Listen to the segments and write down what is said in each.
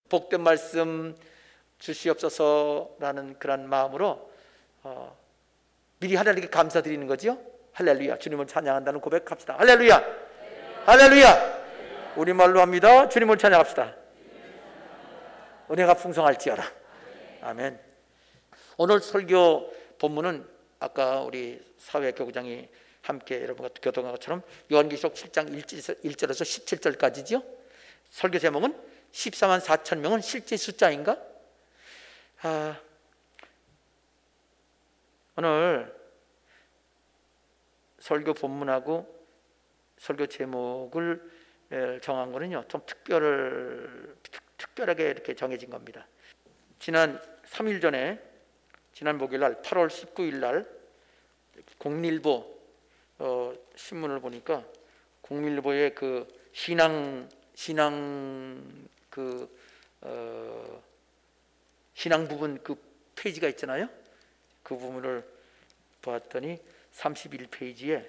복된 말씀 주시옵소서라는 그런 마음으로 미리 하나님께 감사드리는 거죠. 할렐루야. 주님을 찬양한다는 고백합시다. 할렐루야. 할렐루야. 우리말로 합니다. 주님을 찬양합시다. 은혜가 풍성할지어다. 아멘. 오늘 설교 본문은 아까 우리 사회교구장이 함께 여러분과 교통한 것처럼 요한계시록 7장 1절에서 17절까지죠. 설교 제목은 14만 4천 명은 실제 숫자인가? 오늘 설교 본문하고 설교 제목을 정한 거는요, 좀 특별하게 이렇게 정해진 겁니다. 지난 3일 전에, 지난 목요일 날 8월 19일 날 공일보 신문을 보니까 공일보의 그 신앙 부분 그 페이지가 있잖아요. 그 부분을 보았더니 31페이지에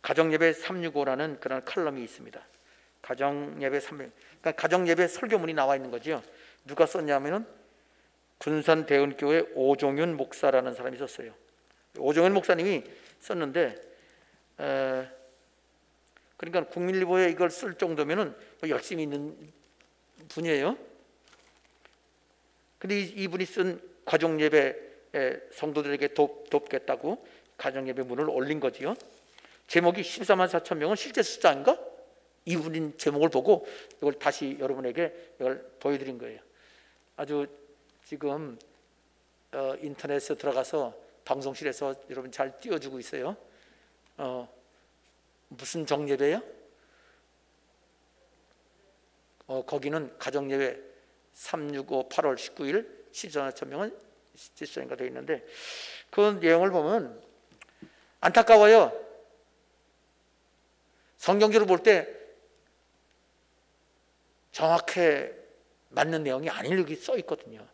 가정예배 365라는 그런 칼럼이 있습니다. 가정예배 365, 그러니까 가정예배 설교문이 나와 있는 거죠. 누가 썼냐면은 군산대은교회 오종윤 목사라는 사람이 썼어요. 오종윤 목사님이 썼는데, 그러니까 국민일보에 이걸 쓸 정도면은 열심히 있는 분이에요. 근데 이분이 쓴 가정예배 성도들에게 돕겠다고 가정예배 문을 올린 거지요. 제목이 14만 4천 명은 실제 숫자인가? 이분인 제목을 보고 이걸 다시 여러분에게 이걸 보여드린 거예요. 아주 지금 인터넷에 들어가서 방송실에서 여러분 잘 띄워주고 있어요. 무슨 정예배요? 거기는 가정예배 365 8월 19일 14만 4천 명은 실제 숫자인가 되어 있는데, 그 내용을 보면 안타까워요. 성경적으로 볼 때 정확히 맞는 내용이 아닐 여기 써 있거든요.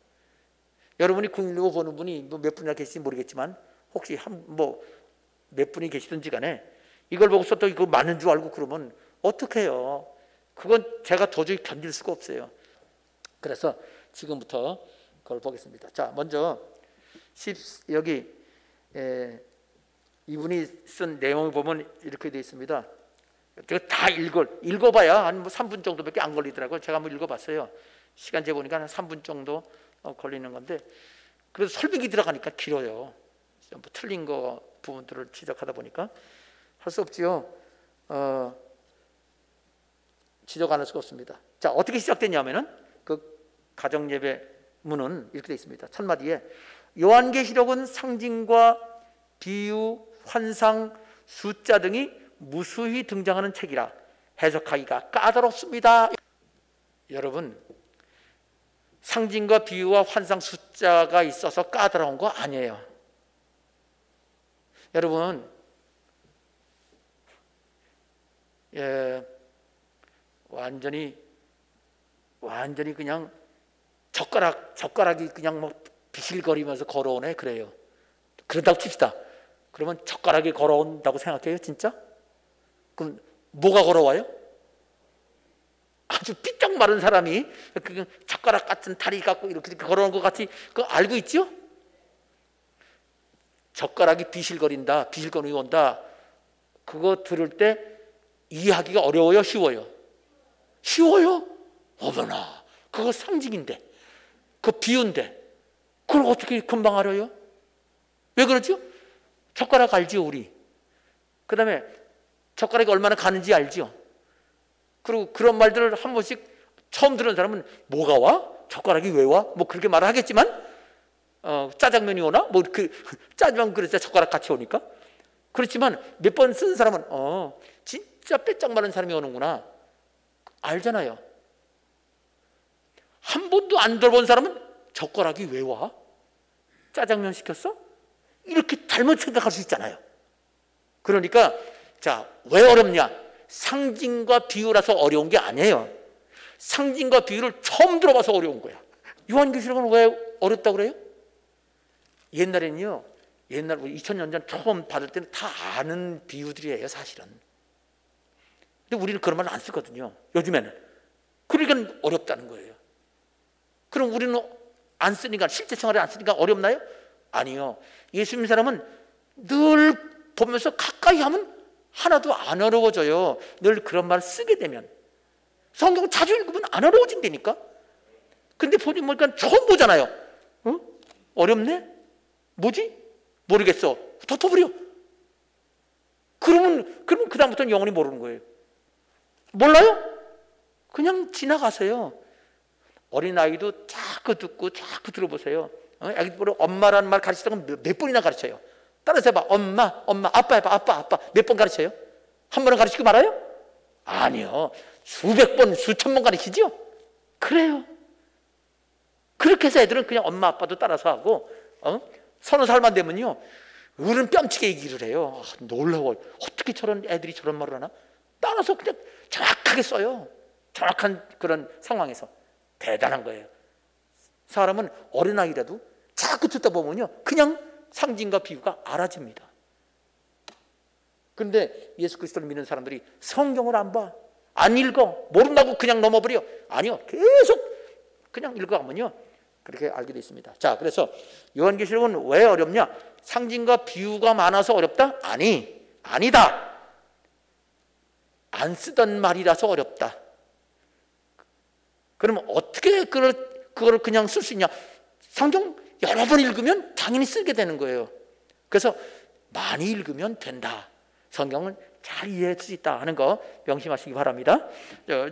여러분이 국민일보 보는 분이 몇 분이나 계실지 모르겠지만 혹시 몇 분이 계시든지 간에 이걸 보고서 또 이거 맞는 줄 알고 그러면 어떡해요? 그건 제가 도저히 견딜 수가 없어요. 그래서 지금부터 그걸 보겠습니다. 자, 먼저 여기 이분이 쓴 내용을 보면 이렇게 되어 있습니다. 제가 다 읽어봐야 한 3분 정도밖에 안 걸리더라고요. 제가 한번 읽어봤어요. 시간 재보니까 한 3분 정도 걸리는 건데, 그래서 설명이 들어가니까 길어요. 뭐 틀린 거 부분들을 지적하다 보니까 할 수 없지요. 지적 안 할 수가 없습니다. 자, 어떻게 시작됐냐면은 그 가정예배 문은 이렇게 되어 있습니다. 첫 마디에 요한계시록은 상징과 비유, 환상, 숫자 등이 무수히 등장하는 책이라 해석하기가 까다롭습니다. 여러분, 상징과 비유와 환상, 숫자가 있어서 까다로운 거 아니에요. 여러분, 완전히 그냥 젓가락이 그냥 뭐 비실거리면서 걸어오네 그래요. 그런다고 칩시다. 그러면 젓가락이 걸어온다고 생각해요, 진짜? 그럼 뭐가 걸어와요? 아주 삐쩍 마른 사람이 그 젓가락 같은 다리 갖고 이렇게 걸어오는 것 같이 그거 알고 있죠? 젓가락이 비실거린다, 비실거리고 온다. 그거 들을 때 이해하기가 어려워요, 쉬워요? 쉬워요? 어머나, 그거 상징인데, 그거 비유인데 그걸 어떻게 금방 알아요? 왜 그러죠? 젓가락 알지요, 우리. 그 다음에 젓가락이 얼마나 가는지 알지요. 그리고 그런 말들을 한 번씩 처음 들은 사람은 뭐가 와? 젓가락이 왜 와? 뭐 그렇게 말을 하겠지만, 짜장면이 오나? 뭐 그 짜장면 그릇에 젓가락 같이 오니까. 그렇지만 몇 번 쓴 사람은 진짜 빼짝 마른 사람이 오는구나 알잖아요. 한 번도 안 들어본 사람은 젓가락이 왜 와? 짜장면 시켰어? 이렇게 잘못 생각할 수 있잖아요. 그러니까 자, 왜 어렵냐? 상징과 비유라서 어려운 게 아니에요. 상징과 비유를 처음 들어봐서 어려운 거야. 요한계시록은 왜 어렵다고 그래요? 옛날에는요, 옛날 2000년 전 처음 받을 때는 다 아는 비유들이에요, 사실은. 근데 우리는 그런 말 안 쓰거든요, 요즘에는. 그러니까 어렵다는 거예요. 그럼 우리는 안 쓰니까, 실제 생활에 안 쓰니까 어렵나요? 아니요. 예수 믿는 사람은 늘 보면서 가까이 하면 하나도 안 어려워져요. 늘 그런 말 쓰게 되면. 성경 자주 읽으면 안 어려워진다니까. 근데 보니까 처음 보잖아요. 어렵네? 뭐지? 모르겠어. 덮어버려. 그러면 그다음부터는 영원히 모르는 거예요. 몰라요? 그냥 지나가세요. 어린아이도 자꾸 듣고 자꾸 들어보세요. 아기들 엄마라는 말 가르치다가 몇 번이나 가르쳐요. 따라서 해봐. 엄마, 엄마, 아빠 해봐. 아빠. 몇 번 가르쳐요? 한 번은 가르치고 말아요? 아니요. 수백 번, 수천 번 가르치죠? 그래요. 그렇게 해서 애들은 그냥 엄마, 아빠도 따라서 하고, 서너 살만 되면요, 어른 뺨치게 얘기를 해요. 놀라워. 어떻게 저런 애들이 저런 말을 하나? 따라서 그냥 정확하게 써요. 정확한 그런 상황에서. 대단한 거예요. 사람은 어린아이라도 자꾸 듣다 보면요, 그냥 상징과 비유가 알아집니다. 그런데 예수 그리스도를 믿는 사람들이 성경을 안 봐, 안 읽어, 모른다고 그냥 넘어버려. 아니요, 계속 그냥 읽어가면요 그렇게 알게 돼 있습니다. 자, 그래서 요한계시록은 왜 어렵냐? 상징과 비유가 많아서 어렵다? 아니다. 안 쓰던 말이라서 어렵다. 그러면 어떻게 그걸 그냥 쓸 수 있냐? 성경 여러 번 읽으면 당연히 쓰게 되는 거예요. 그래서 많이 읽으면 된다. 성경을 잘 이해할 수 있다 하는 거 명심하시기 바랍니다.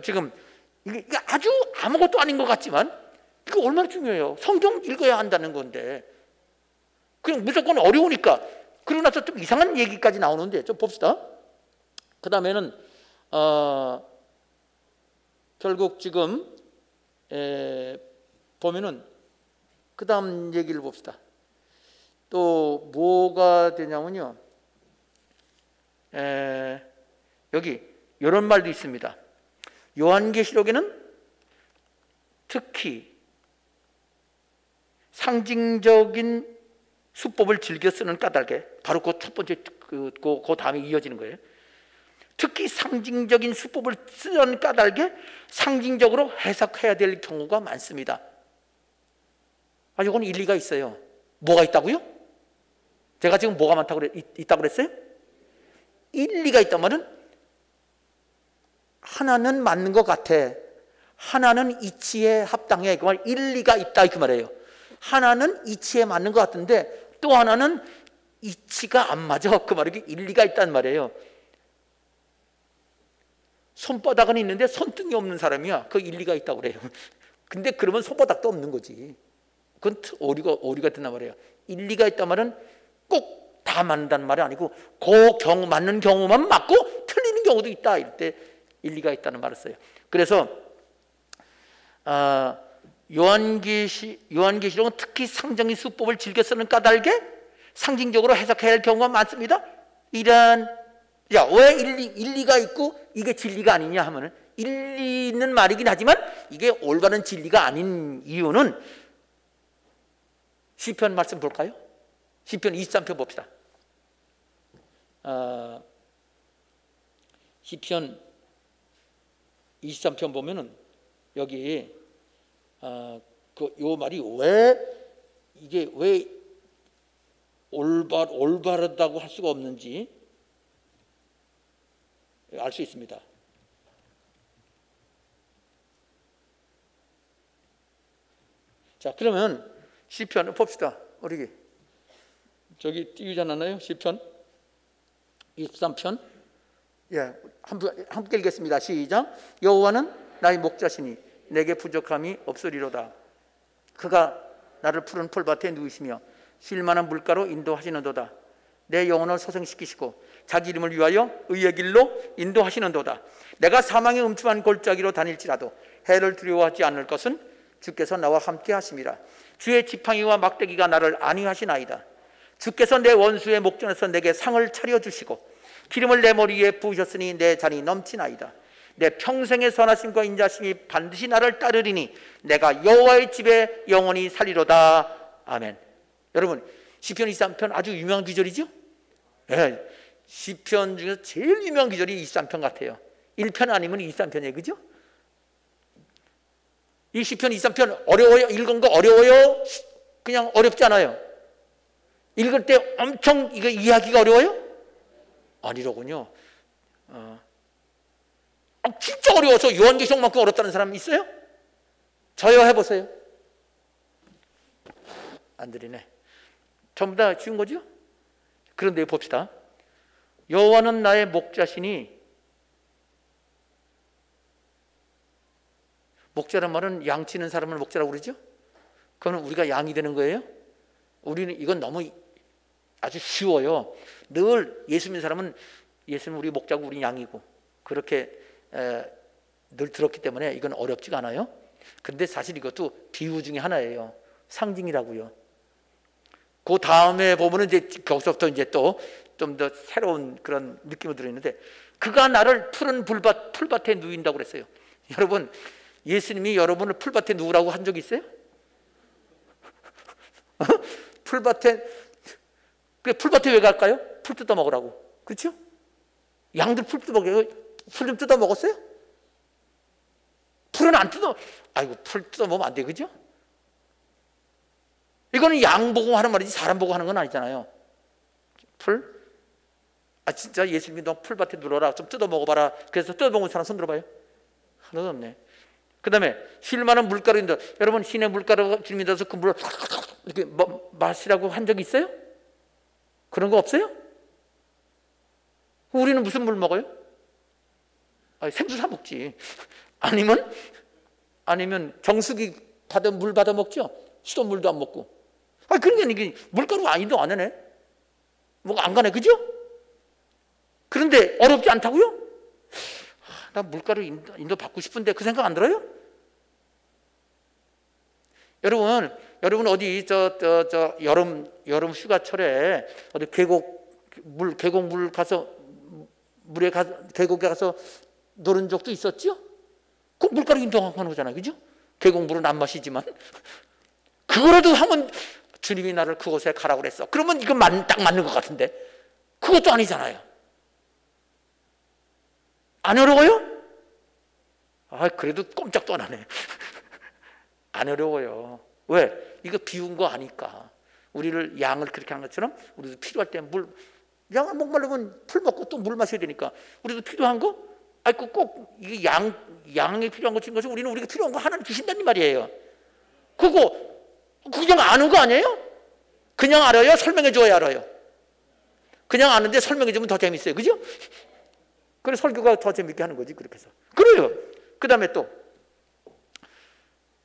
지금 이게 아주 아무것도 아닌 것 같지만 이거 얼마나 중요해요. 성경 읽어야 한다는 건데 그냥 무조건 어려우니까. 그러고 나서 좀 이상한 얘기까지 나오는데 좀 봅시다. 그 다음에는 결국 지금 보면은 그 다음 얘기를 봅시다. 또 뭐가 되냐면요, 여기 이런 말도 있습니다. 요한계시록에는 특히 상징적인 수법을 즐겨 쓰는 까닭에, 바로 그 첫 번째 그 다음에 이어지는 거예요. 특히 상징적인 수법을 쓰는 까닭에 상징적으로 해석해야 될 경우가 많습니다. 이건 일리가 있어요. 뭐가 있다고요? 제가 지금 뭐가 있다고 그랬어요? 일리가 있다면은 하나는 맞는 것 같아, 하나는 이치에 합당해, 그 말 일리가 있다 그 말이에요. 하나는 이치에 맞는 것 같은데 또 하나는 이치가 안 맞아, 그 말이 일리가 있다는 말이에요. 손바닥은 있는데 손등이 없는 사람이야, 그 일리가 있다고 그래요. 근데 그러면 손바닥도 없는 거지. 그건 오류가 된단 말이에요. 일리가 있단 말은 꼭 다 맞는다는 말이 아니고 그 경우 맞는 경우만 맞고 틀리는 경우도 있다, 이럴 때 일리가 있다는 말을 써요. 그래서 요한계시록은 특히 상징의 수법을 즐겨 쓰는 까닭에 상징적으로 해석해야 할 경우가 많습니다. 왜 일리가 있고 이게 진리가 아니냐 하면은, 일리 있는 말이긴 하지만 이게 올바른 진리가 아닌 이유는, 시편 말씀 볼까요? 시편 23편 봅시다. 시편 23편 보면은 여기 요 말이 왜 올바르다고 할 수가 없는지 알 수 있습니다. 자, 그러면 시편 봅시다. 우리 저기 띄우지 않았나요? 시편 23편. 함께 읽겠습니다. 시작. 여호와는 나의 목자시니 내게 부족함이 없으리로다. 그가 나를 푸른 풀밭에 누이시며 쉴만한 물가로 인도하시는도다. 내 영혼을 소생시키시고 자기 이름을 위하여 의의 길로 인도하시는도다. 내가 사망의 음침한 골짜기로 다닐지라도 해를 두려워하지 않을 것은 주께서 나와 함께 하심이라. 주의 지팡이와 막대기가 나를 안위하시나이다. 주께서 내 원수의 목전에서 내게 상을 차려주시고 기름을 내 머리에 부으셨으니 내 잔이 넘치나이다. 내 평생의 선하심과 인자심이 반드시 나를 따르리니 내가 여호와의 집에 영원히 살리로다. 아멘. 여러분, 시편 23편 아주 유명한 기절이죠? 네, 시편 중에서 제일 유명한 기절이 23편 같아요. 1편 아니면 23편이에요, 그죠? 이 시편 23편 어려워요? 읽은 거 어려워요? 그냥 어렵지 않아요. 읽을 때 엄청 이거 이해하기가 어려워요? 아니로군요. 진짜 어려워서 요한계시록만큼 어렵다는 사람 있어요? 저요 해보세요. 안 들리네. 전부 다 쉬운 거죠? 그런데 봅시다. 여호와는 나의 목자시니, 목자란 말은 양 치는 사람을 목자라고 그러죠? 그러면 우리가 양이 되는 거예요? 우리는 이건 너무 아주 쉬워요. 늘 예수 믿는 사람은 예수는 우리 목자고 우리 양이고 그렇게 늘 들었기 때문에 이건 어렵지가 않아요. 근데 사실 이것도 비유 중에 하나예요. 상징이라고요. 그 다음에 보면은 이제 거기서부터 이제 또 좀 더 새로운 그런 느낌이 들어있는데, 그가 나를 푸른 풀밭에 누인다고 그랬어요. 여러분, 예수님이 여러분을 풀밭에 누우라고 한 적이 있어요? 풀밭에 왜 갈까요? 풀 뜯어 먹으라고. 그렇죠? 양들 풀 뜯어 먹어요. 풀 좀 뜯어 먹었어요? 풀은 안 뜯어. 아이고, 풀 뜯어 먹으면 안 돼, 그죠? 이거는 양 보고 하는 말이지 사람 보고 하는 건 아니잖아요. 풀? 진짜 예수님이 너 풀밭에 누워라, 좀 뜯어 먹어봐라. 그래서 뜯어 먹은 사람 손 들어봐요. 하나도 없네. 그 다음에 쉴만한 물가루인데, 여러분 시내 물가루 들면서 그 물을 이렇게 마시라고 한 적이 있어요? 그런 거 없어요? 우리는 무슨 물 먹어요? 생수 사 먹지. 아니면 정수기 물 받아 먹죠. 수돗물도 안 먹고. 그러니까 이게 물가루 아니도 안 하네. 뭐가 안 가네, 그죠? 그런데 어렵지 않다고요? 나 물가루 인도 받고 싶은데 그 생각 안 들어요? 여러분 어디 여름 휴가철에 어디 계곡에 가서 노는 적도 있었죠? 그 물가루 인도하는 거잖아요, 그죠? 계곡물은 안 마시지만 그거라도 하면 주님이 나를 그곳에 가라고 그랬어. 그러면 이거 딱 맞는 것 같은데 그것도 아니잖아요. 안 어려워요? 그래도 꼼짝도 안 하네. 안 어려워요. 왜? 이거 비운 거 아니까. 우리를 양을 그렇게 하는 것처럼 우리도 필요할 때 양을 목마르면 풀 먹고 또 물 마셔야 되니까 우리도 필요한 거? 꼭 이게 양이 필요한 것인 것이 우리는 우리가 필요한 거 하나는 주신다는 말이에요. 그거 그냥 아는 거 아니에요? 그냥 알아요? 설명해 줘야 알아요? 그냥 아는데 설명해 주면 더 재밌어요, 그죠? 그래서 설교가 더 재밌게 하는 거지, 그렇게 해서. 그래요. 그 다음에 또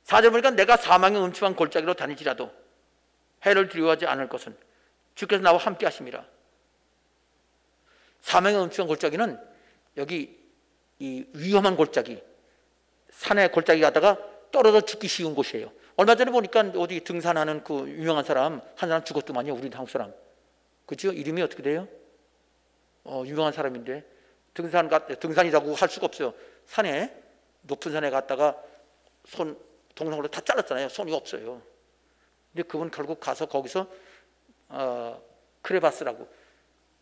4절 보니까 내가 사망의 음침한 골짜기로 다니지라도 해를 두려워하지 않을 것은 주께서 나와 함께 하심이라. 사망의 음침한 골짜기는 여기 이 위험한 골짜기, 산에 골짜기 가다가 떨어져 죽기 쉬운 곳이에요. 얼마 전에 보니까 어디 등산하는 그 유명한 사람 한 사람 죽었더만요. 우리 한국 사람. 그죠? 이름이 어떻게 돼요? 유명한 사람인데 등산이라고 할 수가 없어요. 산에 높은 산에 갔다가 동상으로 다 잘랐잖아요. 손이 없어요. 근데 그분 결국 가서 거기서 크레바스라고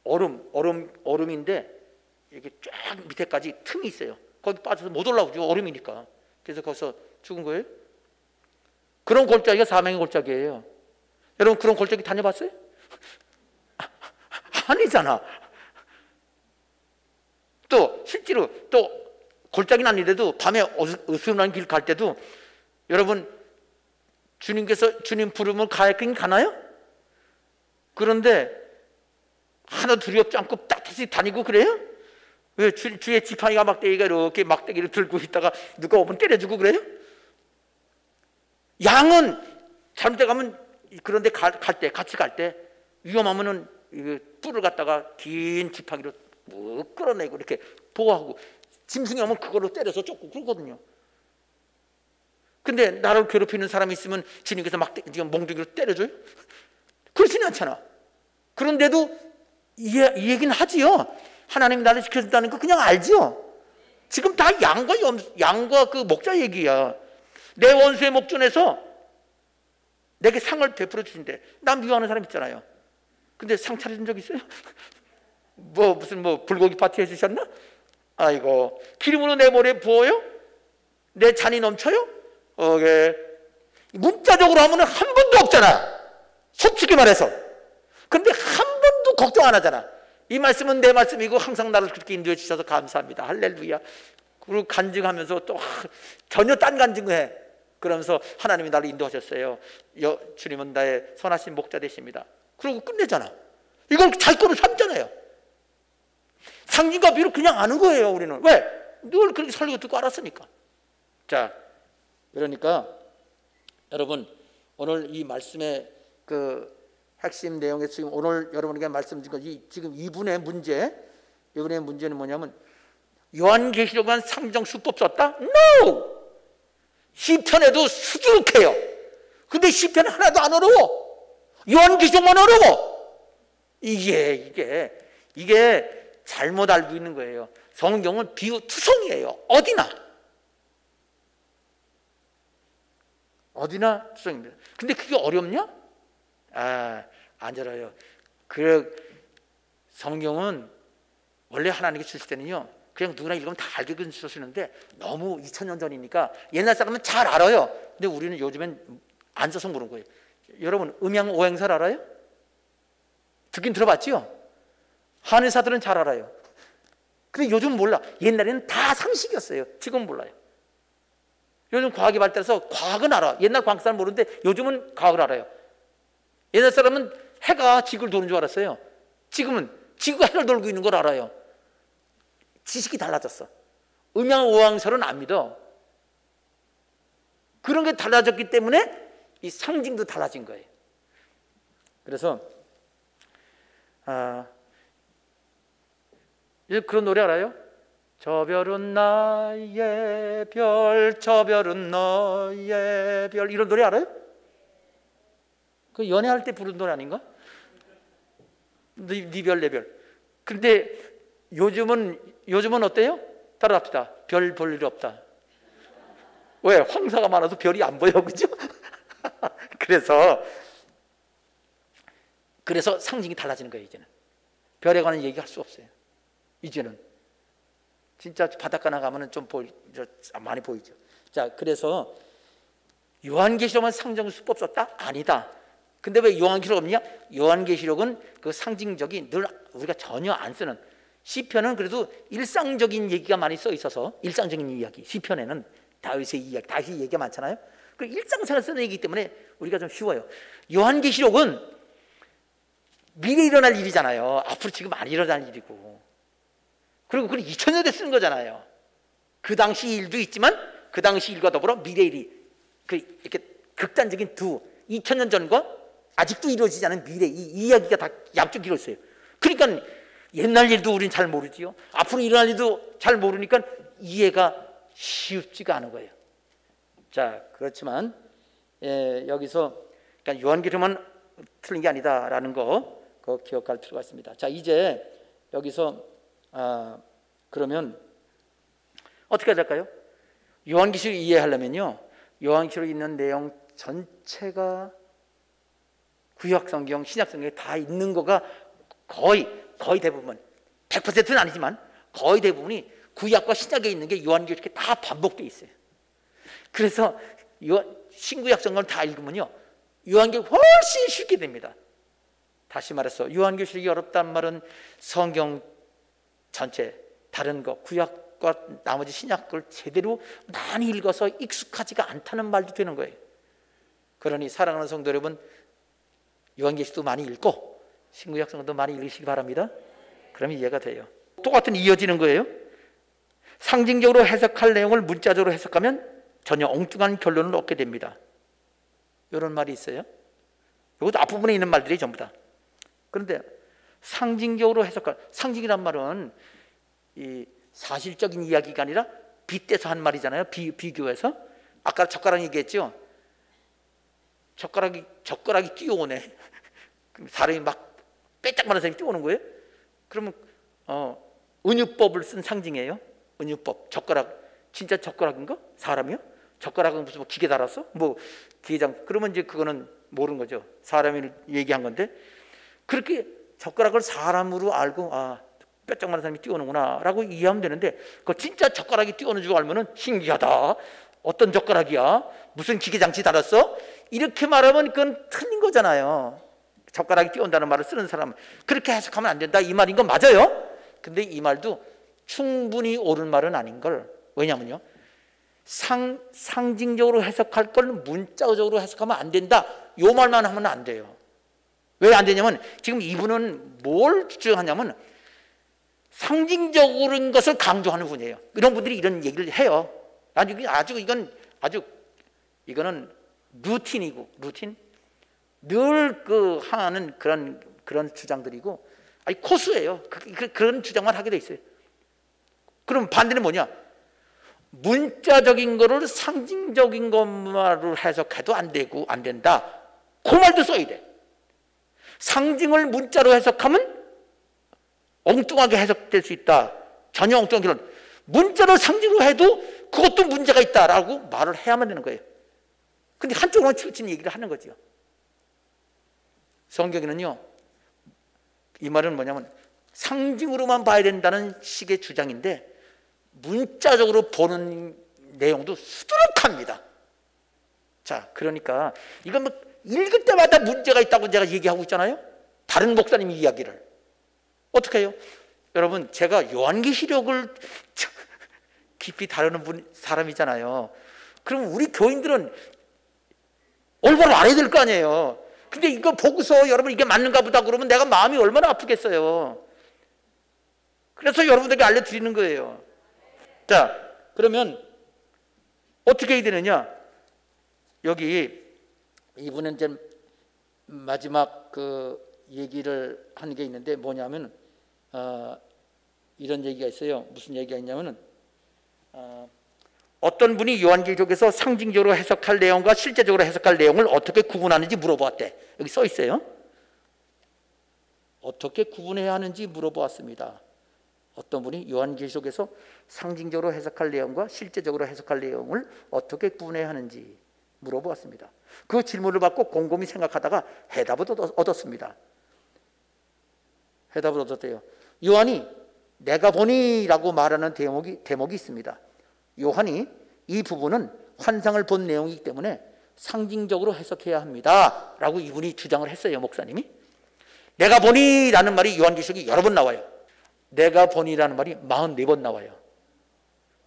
얼음인데 이렇게 쫙 밑에까지 틈이 있어요. 거기 빠져서 못 올라오죠. 얼음이니까. 그래서 거기서 죽은 거예요. 그런 골짜기가 사망의 골짜기예요. 여러분 그런 골짜기 다녀봤어요? 아니잖아. 또 실제로 또 골짜기는 아니래도 밤에 어수선한 길 갈 때도 여러분 주님께서 주님 부르면 가나요? 그런데 하나 두렵지 않고 빳빳이 다니고 그래요? 왜 주의 지팡이가 막대기가 이렇게 막대기를 들고 있다가 누가 오면 때려주고 그래요? 양은 잘못돼 가면 그런데 같이 갈 때 위험하면은 뿔을 갖다가 긴 지팡이로 끌어내고 이렇게 보호하고 짐승이 오면 그걸로 때려서 쫓고 그러거든요. 근데 나를 괴롭히는 사람이 있으면 주님께서 몽둥이로 때려줘요? 그렇지는 않잖아. 그런데도 이 얘기는 하지요. 하나님이 나를 지켜준다는 거 그냥 알죠. 지금 다 양과 그 목자 얘기야. 내 원수의 목전에서 내게 상을 베풀어 주신대. 남 미워하는 사람 있잖아요. 근데 상 차려준 적 있어요? 무슨 불고기 파티 해주셨나? 아이고, 기름으로 내 머리에 부어요? 내 잔이 넘쳐요? 문자적으로 하면 한 번도 없잖아. 솔직히 말해서. 그런데 한 번도 걱정 안 하잖아. 이 말씀은 내 말씀이고 항상 나를 그렇게 인도해 주셔서 감사합니다. 할렐루야. 그리고 간증하면서 또 전혀 딴 간증해. 그러면서 하나님이 나를 인도하셨어요. 주님은 나의 선하신 목자 되십니다. 그러고 끝내잖아. 이걸 자기 거로 삼잖아요. 상징과 비유를 그냥 아는 거예요. 우리는. 왜? 늘 그렇게 설교 듣고 알았으니까. 자, 그러니까 여러분 오늘 이 말씀의 그 핵심 내용에 지금 오늘 여러분에게 말씀드린 거 지금 이분의 문제는 뭐냐면 요한계시록만 상정 수법 썼다? No! 시편에도 수두룩해요. 근데 시편 하나도 안 어려워. 요한계시록만 어려워. 이게 잘못 알고 있는 거예요. 성경은 비유 투성이에요. 어디나 투성입니다. 근데 그게 어렵냐? 안 어려워요. 성경은 원래 하나님께 주실 때는요, 그냥 누구나 읽으면 다 알게 주시는데 너무 2000년 전이니까 옛날 사람은 잘 알아요. 근데 우리는 요즘엔 안 써서 모르는 거예요. 여러분 음양 오행설 알아요? 듣긴 들어봤지요? 한의사들은 잘 알아요. 근데 요즘 몰라. 옛날에는 다 상식이었어요. 지금 몰라요. 요즘 과학이 발달해서 과학은 알아. 옛날 과학 사람 모르는데 요즘은 과학을 알아요. 옛날 사람은 해가 지구를 도는 줄 알았어요. 지금은 지구가 해를 돌고 있는 걸 알아요. 지식이 달라졌어. 음양오왕설은 안 믿어. 그런 게 달라졌기 때문에 이 상징도 달라진 거예요. 그래서 그런 노래 알아요? 저 별은 나의 별, 저 별은 너의 별, 이런 노래 알아요? 그 연애할 때 부르는 노래 아닌가? 네 별, 내 별. 근데 요즘은 어때요? 따라합시다. 별 볼 일 없다. 왜? 황사가 많아서 별이 안 보여, 그죠? 그래서 상징이 달라지는 거예요. 이제는 별에 관한 얘기할 수 없어요. 이제는 진짜 바닷가 나가면 좀 많이 보이죠. 자, 그래서 요한계시록만 상징 수법 썼다? 아니다. 근데 왜 요한계시록 없냐? 요한계시록은 그 상징적이 늘 우리가 전혀 안 쓰는, 시편은 그래도 일상적인 얘기가 많이 써 있어서 일상적인 이야기, 시편에는 다윗의 이야기, 다윗의 얘기가 많잖아요. 그 일상생활 쓰는 얘기이기 때문에 우리가 좀 쉬워요. 요한계시록은 미래에 일어날 일이잖아요. 앞으로 지금 안 일어날 일이고, 그리고 그건 2000년대 쓰는 거잖아요. 그 당시 일도 있지만 그 당시 일과 더불어 미래 일이 이렇게 극단적인 2000년 전과 아직도 이루어지지 않은 미래, 이 이야기가 다 양쪽 이루어져요. 그러니까 옛날 일도 우리는 잘 모르지요. 앞으로 일어날 일도 잘 모르니까 이해가 쉽지가 않은 거예요. 자, 그렇지만 여기서 그러니까 요한계시록만 틀린 게 아니다라는 거 그거 기억할 필요가 있습니다. 자, 이제 여기서 그러면 어떻게 해야 될까요? 요한계시록 이해하려면요, 요한계시록에 있는 내용 전체가 구약성경, 신약성경에 다 있는 거가 거의 대부분, 100%는 아니지만 거의 대부분이 구약과 신약에 있는 게 요한계시록에 다 반복되어 있어요. 그래서 신구약 성경을 다 읽으면요, 요한계시록이 훨씬 쉽게 됩니다. 다시 말해서 요한계시록이 어렵다는 말은 성경 전체 다른 거, 구약과 나머지 신약을 제대로 많이 읽어서 익숙하지가 않다는 말도 되는 거예요. 그러니 사랑하는 성도 여러분, 요한계시록도 많이 읽고 신구약 성경도 많이 읽으시기 바랍니다. 그러면 이해가 돼요. 똑같은 이어지는 거예요. 상징적으로 해석할 내용을 문자적으로 해석하면 전혀 엉뚱한 결론을 얻게 됩니다. 이런 말이 있어요. 이것도 앞부분에 있는 말들이 전부 다. 그런데 상징적으로 해석할, 상징이란 말은 이 사실적인 이야기가 아니라 빗대서 한 말이잖아요. 비교해서. 아까 젓가락 얘기했죠. 젓가락이 뛰어오네. 사람이 막 빼짝마는 사람이 뛰어오는 거예요. 그러면 은유법을 쓴 상징이에요. 은유법. 젓가락, 진짜 젓가락인가? 사람이요? 젓가락은 무슨 기계 달았어? 기계장. 그러면 이제 그거는 모르는 거죠. 사람이 얘기한 건데, 그렇게 젓가락을 사람으로 알고 뼈짝마른 사람이 뛰어오는구나 라고 이해하면 되는데, 그 진짜 젓가락이 뛰어오는 줄 알면은 신기하다, 어떤 젓가락이야? 무슨 기계장치 달았어? 이렇게 말하면 그건 틀린 거잖아요. 젓가락이 띄운다는 말을 쓰는 사람은 그렇게 해석하면 안 된다 이 말인 건 맞아요. 근데 이 말도 충분히 옳은 말은 아닌 걸. 왜냐면요, 상징적으로 해석할 걸 문자적으로 해석하면 안 된다 요 말만 하면 안 돼요. 왜 안 되냐면 지금 이분은 뭘 주장하냐면 상징적인 것을 강조하는 분이에요. 이런 분들이 이런 얘기를 해요. 이거는 루틴이고, 루틴 늘 하는 그런 주장들이고, 아니 코스예요. 그런 주장만 하게 돼 있어요. 그럼 반대는 뭐냐? 문자적인 거를 상징적인 것만으로 해석해도 안 되고 안 된다. 그 말도 써야 돼. 상징을 문자로 해석하면 엉뚱하게 해석될 수 있다. 전혀 엉뚱한 결론. 문자로 상징으로 해도 그것도 문제가 있다라고 말을 해야만 되는 거예요. 근데 한쪽으로만 치우친 얘기를 하는 거죠. 성경에는요, 이 말은 뭐냐면 상징으로만 봐야 된다는 식의 주장인데 문자적으로 보는 내용도 수두룩합니다. 자, 그러니까 이건 뭐 읽을 때마다 문제가 있다고 제가 얘기하고 있잖아요. 다른 목사님 이야기를 어떻게 해요? 여러분, 제가 요한계시록을 깊이 다루는 사람이잖아요. 그럼 우리 교인들은 올바로 알아야 될 거 아니에요. 근데 이거 보고서 여러분 이게 맞는가 보다 그러면 내가 마음이 얼마나 아프겠어요. 그래서 여러분들에게 알려드리는 거예요. 자, 그러면 어떻게 해야 되느냐? 여기 이분은 이제 마지막 얘기를 하는 게 있는데 뭐냐면 이런 얘기가 있어요. 무슨 얘기가 있냐면은 어떤 분이 요한계시록에서 상징적으로 해석할 내용과 실제적으로 해석할 내용을 어떻게 구분하는지 물어보았대. 여기 써 있어요. 어떻게 구분해야 하는지 물어보았습니다. 어떤 분이 요한계시록에서 상징적으로 해석할 내용과 실제적으로 해석할 내용을 어떻게 구분해야 하는지 물어보았습니다. 그 질문을 받고 곰곰이 생각하다가 해답을 얻었습니다. 해답을 얻었대요. 요한이 내가 보니라고 말하는 대목이 있습니다. 요한이 이 부분은 환상을 본 내용이기 때문에 상징적으로 해석해야 합니다 라고 이분이 주장을 했어요. 목사님이. 내가 보니라는 말이 요한계시록이 여러 번 나와요. 내가 보니라는 말이 44번 나와요.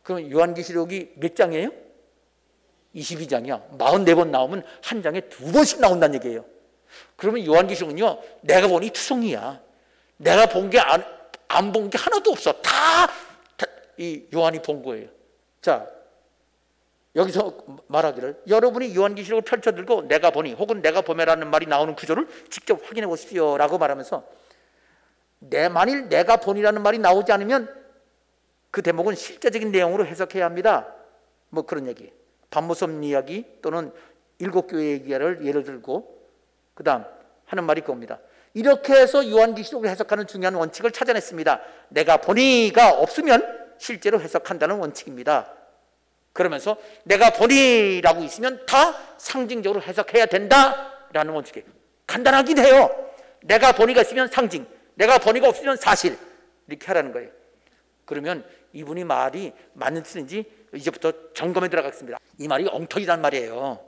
그럼 요한계시록이 몇 장이에요? 22장이야. 44번 나오면 한 장에 2번씩 나온다는 얘기예요. 그러면 요한계시록은요, 내가 보니 투성이야. 내가 본 게 안 본 게 하나도 없어. 다 이 요한이 본 거예요. 자, 여기서 말하기를 여러분이 요한계시록을 펼쳐들고 내가 보니 혹은 내가 보매라는 말이 나오는 구조를 직접 확인해 보십시오 라고 말하면서 만일 내가 보니라는 말이 나오지 않으면 그 대목은 실제적인 내용으로 해석해야 합니다. 뭐 그런 얘기. 반모섬 이야기 또는 7교회 얘기를 예를 들고 그 다음 하는 말이 그겁니다. 이렇게 해서 요한계시록을 해석하는 중요한 원칙을 찾아냈습니다. 내가 보니가 없으면 실제로 해석한다는 원칙입니다. 그러면서 내가 보니라고 있으면 다 상징적으로 해석해야 된다라는 원칙이에요. 간단하긴 해요. 내가 보니가 있으면 상징, 내가 보니가 없으면 사실, 이렇게 하라는 거예요. 그러면 이분이 말이 맞는지 틀린지 이제부터 점검에 들어가겠습니다. 이 말이 엉터리란 말이에요.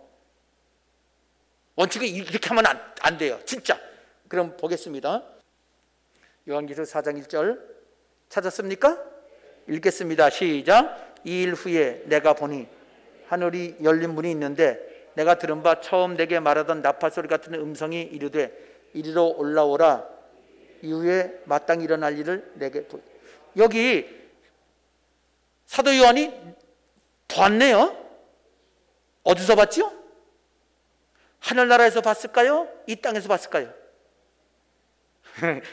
원칙을 이렇게 하면 안 돼요. 진짜. 그럼 보겠습니다. 요한계시록 4장 1절 찾았습니까? 읽겠습니다. 시작. 2일 후에 내가 보니 하늘이 열린 문이 있는데 내가 들은 바 처음 내게 말하던 나팔소리 같은 음성이 이르되 이리로 올라오라. 이후에 마땅히 일어날 일을 내게 여기 사도 요한이 봤네요. 어디서 봤죠? 하늘나라에서 봤을까요? 이 땅에서 봤을까요?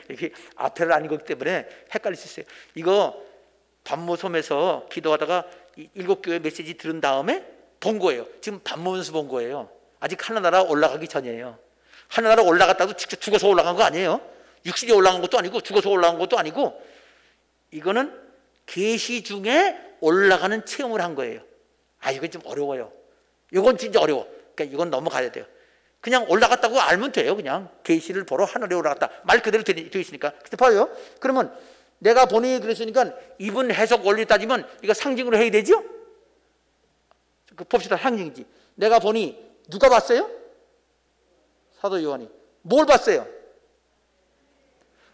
이게 앞에를 안 읽었기 때문에 헷갈릴 수 있어요. 이거 반모섬에서 기도하다가 7교회 메시지 들은 다음에 본 거예요. 지금 반모섬에서 본 거예요. 아직 하늘나라 올라가기 전이에요. 하늘나라 올라갔다도 직접 죽어서 올라간 거 아니에요. 육신이 올라간 것도 아니고 죽어서 올라간 것도 아니고 이거는 계시 중에 올라가는 체험을 한 거예요. 아, 이건 좀 어려워요. 이건 진짜 어려워. 그러니까 이건 넘어가야 돼요. 그냥 올라갔다고 알면 돼요. 그냥 계시를 보러 하늘에 올라갔다. 말 그대로 되어 있으니까. 그때 봐요. 그러면 내가 보니 그랬으니까 이분 해석 원리 따지면 이거 상징으로 해야 되죠? 봅시다. 상징이지. 내가 보니 누가 봤어요? 사도 요한이. 뭘 봤어요?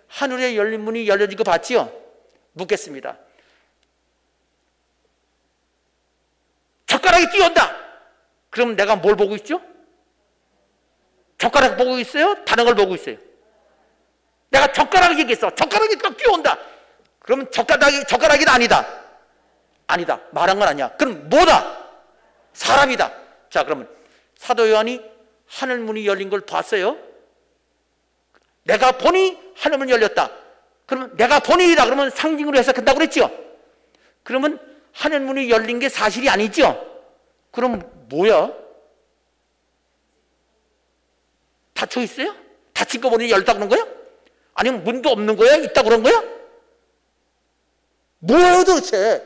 하늘에 열린 문이 열려진 거 봤지요? 묻겠습니다. 젓가락이 뛰어온다. 그럼 내가 뭘 보고 있죠? 젓가락 보고 있어요? 다른 걸 보고 있어요? 내가 젓가락 얘기했어. 젓가락이 딱 뛰어온다. 그러면 젓가락이 아니다. 아니다. 말한 건 아니야. 그럼 뭐다? 사람이다. 자, 그러면 사도 요한이 하늘문이 열린 걸 봤어요. 내가 보니 하늘문이 열렸다. 그러면 내가 보니이다. 그러면 상징으로 해석한다고 그랬죠? 그러면 하늘문이 열린 게 사실이 아니죠? 그럼 뭐야? 닫혀 있어요? 닫힌 거 보니 열다 그런 거야? 아니면 문도 없는 거야? 있다 그런 거야? 뭐예요 도대체?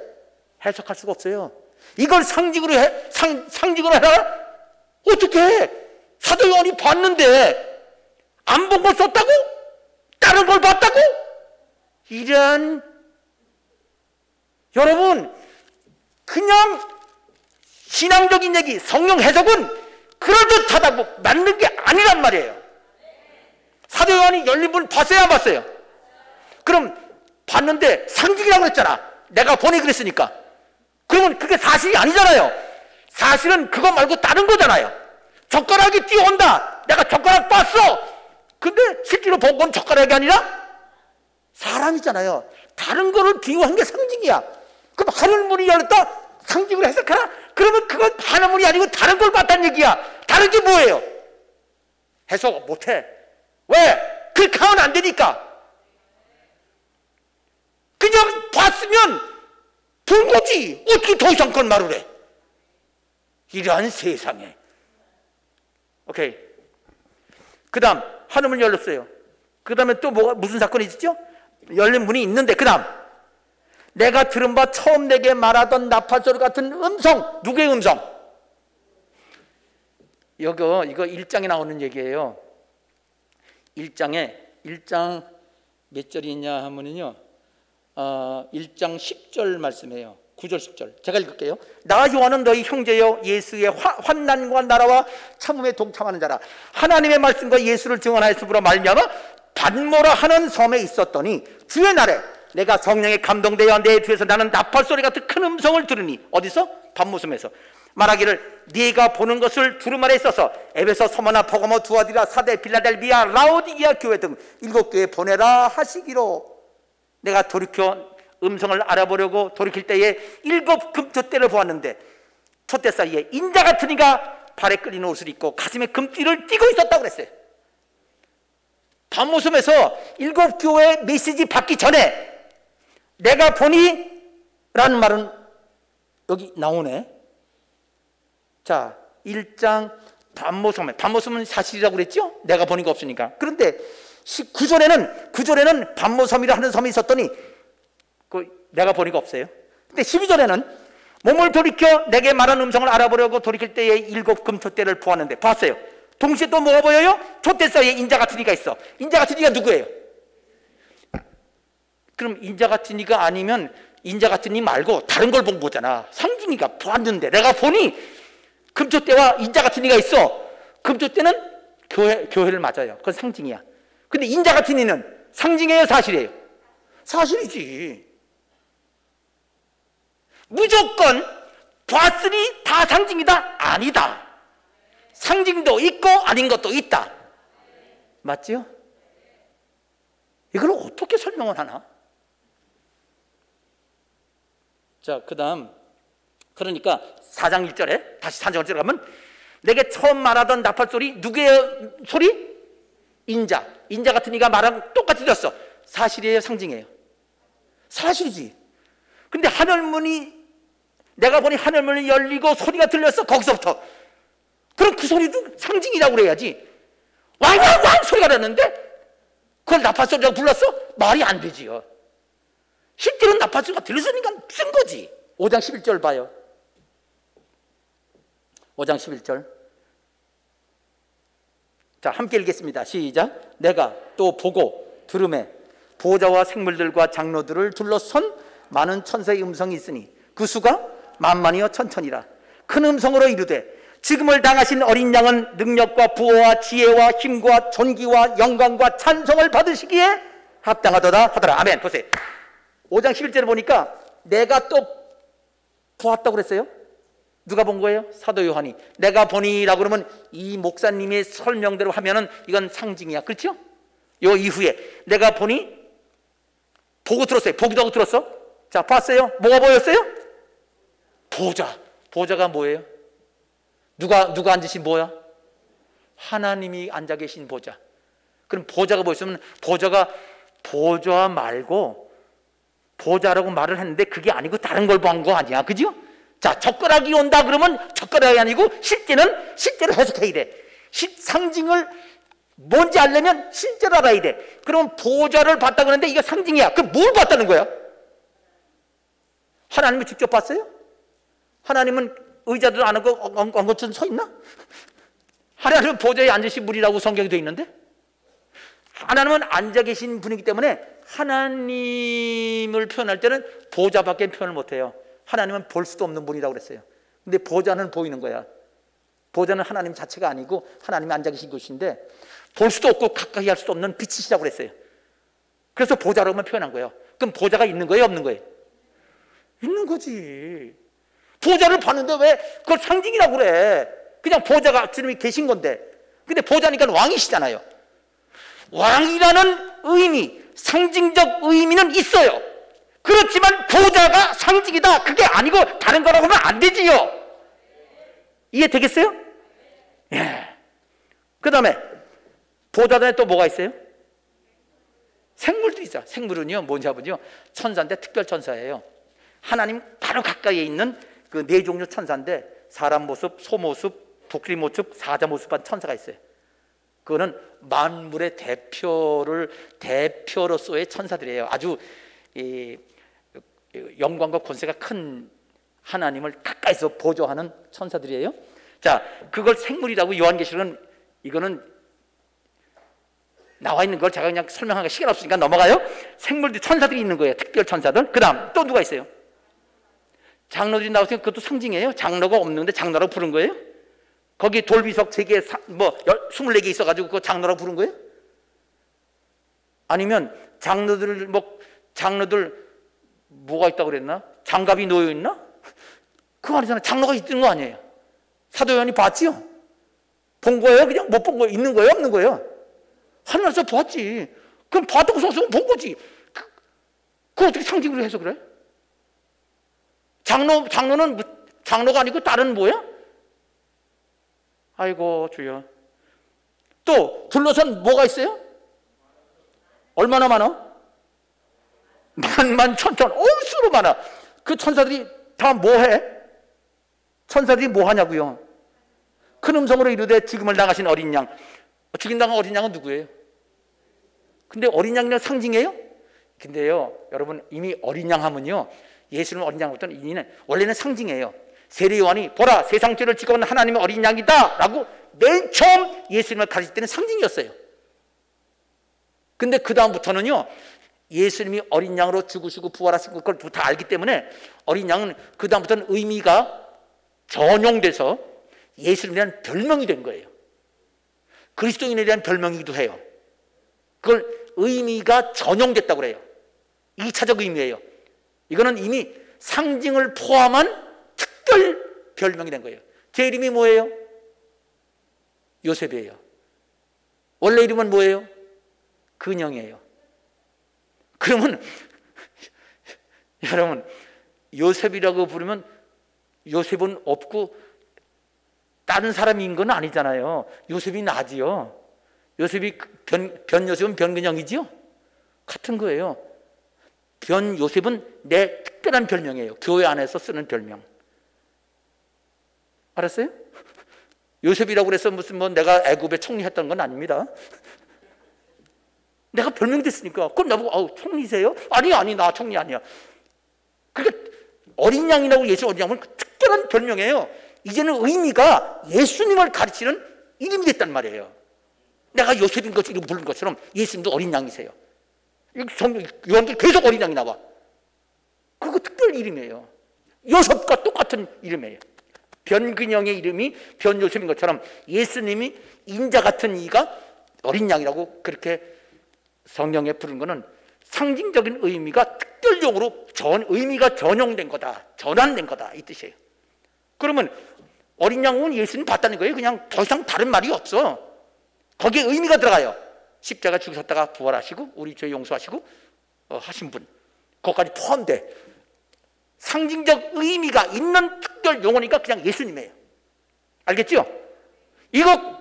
해석할 수가 없어요. 이걸 상징으로 해라? 어떻게 해? 사도 요한이 봤는데 안 본 걸 썼다고? 다른 걸 봤다고? 이런, 여러분, 그냥 신앙적인 얘기, 성경 해석은 그럴듯하다고 맞는 게 아니란 말이에요. 사도 요한이 열린 문 봤어요, 안 봤어요? 그럼 봤는데 상징이라고 했잖아. 내가 보니 그랬으니까. 그러면 그게 사실이 아니잖아요. 사실은 그거 말고 다른 거잖아요. 젓가락이 뛰어온다. 내가 젓가락 봤어. 근데 실제로 본 건 젓가락이 아니라 사람이잖아요. 다른 거를 비유한 게 상징이야. 그럼 하늘문이 열렸다. 상징으로 해석하라? 그러면 그건 하늘문이 아니고 다른 걸 봤다는 얘기야. 다른 게 뭐예요? 해석 못해. 왜? 그렇게 하면 안 되니까. 그냥 봤으면 본 거지. 어떻게 더 이상 건 말을 해? 이러한 세상에. 오케이. 그 다음 하늘문이 열렸어요. 그 다음에 또 뭐가 무슨 사건이 있었죠? 열린 문이 있는데 그 다음 내가 들은 바 처음 내게 말하던 나팔소리 같은 음성. 누구의 음성? 이거 1장에 나오는 얘기예요. 1장 몇 절이 있냐 하면은요 1장 10절 말씀이에요. 9절 10절 제가 읽을게요. 나 요한은 너희 형제여 예수의 환난과 나라와 참음에 동참하는 자라. 하나님의 말씀과 예수를 증언하였으므로 말미암아 반모라 하는 섬에 있었더니 주의 날에 내가 성령에 감동되어 내 뒤에서 나는 나팔소리 같은 큰 음성을 들으니 어디서? 반모섬에서 말하기를 네가 보는 것을 두루마리에 있어서 에베소, 서머나, 포고모, 두아디라, 사데, 빌라델비아, 라오디게아 교회 등 7교회 보내라 하시기로. 내가 돌이켜 음성을 알아보려고 돌이킬 때에 7 금토대를 보았는데 촛대 사이에 인자 같은 이가 발에 끌리는 옷을 입고 가슴에 금띠를 띠고 있었다고 그랬어요. 반모섬에서 7교회 메시지 받기 전에 내가 보니 라는 말은 여기 나오네. 자, 1장 반모섬은 사실이라고 그랬죠? 내가 보니가 없으니까. 그런데 9절에는 반모섬이라 하는 섬이 있었더니 내가 보니가 없어요. 근데 12절에는 몸을 돌이켜 내게 말한 음성을 알아보려고 돌이킬 때에 7 금토대를 보았는데 봤어요. 동시에 또 뭐가 보여요? 촛대 사이에 인자 같은 이가 있어. 인자 같은 이가 누구예요? 그럼 인자 같은 이가 아니면 인자 같은 이 말고 다른 걸 본 거잖아. 상징이가 보았는데 내가 보니 금토대와 인자 같은 이가 있어. 금토대는 교회를 맞아요. 그건 상징이야. 근데 인자 같은 이는 상징이에요, 사실이에요? 사실이지. 무조건 봤으니 다 상징이다? 아니다. 상징도 있고 아닌 것도 있다. 맞지요? 이걸 어떻게 설명을 하나? 자, 그 다음 그러니까 4장 1절에 다시 4장 1절에 가면 내게 처음 말하던 나팔소리 누구의 소리? 인자 같은 이가 말하고 똑같이 들었어. 사실이에요, 상징이에요? 사실이지. 근데 하늘문이 내가 보니 하늘문이 열리고 소리가 들렸어. 거기서부터 그럼 그 소리도 상징이라고 그래야지. 왕왕왕 소리가 났는데 그걸 나팔소리라고 불렀어? 말이 안 되지요. 실제로는 나팔소리가 들렸으니까 쓴 거지. 5장 11절 봐요. 5장 11절. 자, 함께 읽겠습니다. 시작. 내가 또 보고 들음에 보호자와 생물들과 장로들을 둘러선 많은 천사의 음성이 있으니 그 수가 만만이여 천천이라. 큰 음성으로 이르되 지금을 당하신 어린 양은 능력과 부호와 지혜와 힘과 존귀와 영광과 찬송을 받으시기에 합당하도다 하더라. 아멘. 보세요. 5장 11절을 보니까 내가 또 보았다고 그랬어요. 누가 본 거예요? 사도 요한이. 내가 보니라고 그러면 이 목사님의 설명대로 하면은 이건 상징이야. 그렇죠? 요 이후에 내가 보니 보고 들었어요. 보기도 하고 들었어. 자, 봤어요? 뭐가 보였어요? 보좌. 보좌가 뭐예요? 누가 앉으신 뭐야? 하나님이 앉아 계신 보좌. 그럼 보좌가 보였으면 보좌가 보좌 말고 보좌라고 말을 했는데 그게 아니고 다른 걸 본 거 아니야. 그죠? 자, 젓가락이 온다 그러면 젓가락이 아니고 실제로 해석해야 돼. 상징을 뭔지 알려면 실제로 알아야 돼. 그럼 보좌를 봤다 그러는데 이거 상징이야. 그럼 뭘 봤다는 거야? 하나님을 직접 봤어요? 하나님은 의자도 안 하고 엉거처럼 서 있나? 하나님은 보좌에 앉으신 분이라고 성경에 되어 있는데 하나님은 앉아 계신 분이기 때문에 하나님을 표현할 때는 보좌밖에 표현을 못해요. 하나님은 볼 수도 없는 분이라고 그랬어요. 근데 보좌는 보이는 거야. 보좌는 하나님 자체가 아니고 하나님이 앉아 계신 곳인데 볼 수도 없고 가까이 할 수도 없는 빛이시라고 그랬어요. 그래서 보좌라고만 표현한 거예요. 그럼 보좌가 있는 거예요, 없는 거예요? 있는 거지. 보좌를 봤는데 왜 그걸 상징이라고 그래? 그냥 보좌가 주님이 계신 건데. 근데 보좌니까 왕이시잖아요. 왕이라는 의미, 상징적 의미는 있어요. 그렇지만 보좌가 상징이다, 그게 아니고 다른 거라고 하면 안 되지요. 이해되겠어요? 예. 그 다음에 보좌 전에 또 뭐가 있어요? 생물도 있어. 생물은요, 뭔지 아버지요? 천사인데 특별 천사예요. 하나님 바로 가까이에 있는 그 네 종류 천사인데 사람 모습, 소 모습, 독수리 모습, 사자 모습한 천사가 있어요. 그거는 만물의 대표로서의 천사들이에요. 아주 영광과 권세가 큰 하나님을 가까이서 보조하는 천사들이에요. 자, 그걸 생물이라고 요한계시록은 이거는 나와 있는 걸 제가 그냥 설명하기가 시간 없으니까 넘어가요. 생물들, 천사들이 있는 거예요. 특별 천사들. 그 다음 또 누가 있어요? 장로들이 나오시면 그것도 상징이에요. 장로가 없는데 장로라고 부른 거예요? 거기 돌비석 3개, 24개 있어가지고 그거 장로라고 부른 거예요? 아니면 장로들 뭐가 있다고 그랬나? 장갑이 놓여 있나? 그거 아니잖아요. 장로가 있는 거 아니에요. 사도 요한이 봤지요? 본 거예요? 그냥 못 본 거예요? 있는 거예요? 없는 거예요? 하늘에서 봤지. 그럼 봤다고 성경은 본 거지. 그거 어떻게 상징으로 해서 그래? 장로는 장로가 아니고 다른 뭐야? 아이고 주여. 또 둘러선 뭐가 있어요? 얼마나 많아? 만천천 엄수로 많아. 그 천사들이 다 뭐해? 천사들이 뭐 하냐고요? 큰 음성으로 이르되 지금을 나가신 어린 양. 죽인당한 어린 양은 누구예요? 근데 어린 양이라는 상징이에요? 근데요 여러분, 이미 어린 양 하면요, 예수는 어린 양부터는 이는 원래는 상징이에요. 세례 요한이 보라 세상 죄를 지고 온 하나님의 어린 양이다 라고 맨 처음 예수님을 가르칠 때는 상징이었어요. 근데 그 다음부터는요, 예수님이 어린 양으로 죽으시고 부활하신 걸 다 알기 때문에 어린 양은 그 다음부터는 의미가 전용돼서 예수님에 대한 별명이 된 거예요. 그리스도인에 대한 별명이기도 해요. 그걸 의미가 전용됐다고 그래요. 2차적 의미예요. 이거는 이미 상징을 포함한 특별 별명이 된 거예요. 제 이름이 뭐예요? 요셉이에요. 원래 이름은 뭐예요? 근영이에요. 그러면 여러분, 요셉이라고 부르면 요셉은 없고 다른 사람인 건 아니잖아요. 요셉이 나지요. 요셉이 변 요셉은 변근영이지요. 같은 거예요. 변 요셉은 내 특별한 별명이에요. 교회 안에서 쓰는 별명. 알았어요? 요셉이라고 그래서 무슨 내가 애굽에 총리했던 건 아닙니다. 내가 별명 됐으니까. 그럼 나보고 총리세요? 아니 나 총리 아니야. 그러니까 어린 양이라고 예수 어린 양은 특별한 별명이에요. 이제는 의미가 예수님을 가르치는 이름이 됐단 말이에요. 내가 요셉인 것처럼 부른 것처럼 예수님도 어린 양이세요. 요한도 계속 어린 양이 나와. 그거 특별 이름이에요. 요셉과 똑같은 이름이에요. 변근영의 이름이 변요셉인 것처럼 예수님이 인자 같은 이가 어린 양이라고 그렇게 성경에 부른 것은 상징적인 의미가 특별용으로 의미가 전용된 거다, 전환된 거다 이 뜻이에요. 그러면 어린 양은 예수님 봤다는 거예요. 그냥 더 이상 다른 말이 없어. 거기에 의미가 들어가요. 십자가 죽으셨다가 부활하시고 우리 죄 용서하시고 하신 분, 그것까지 포함돼. 상징적 의미가 있는 특별 용어니까 그냥 예수님이에요. 알겠죠? 이거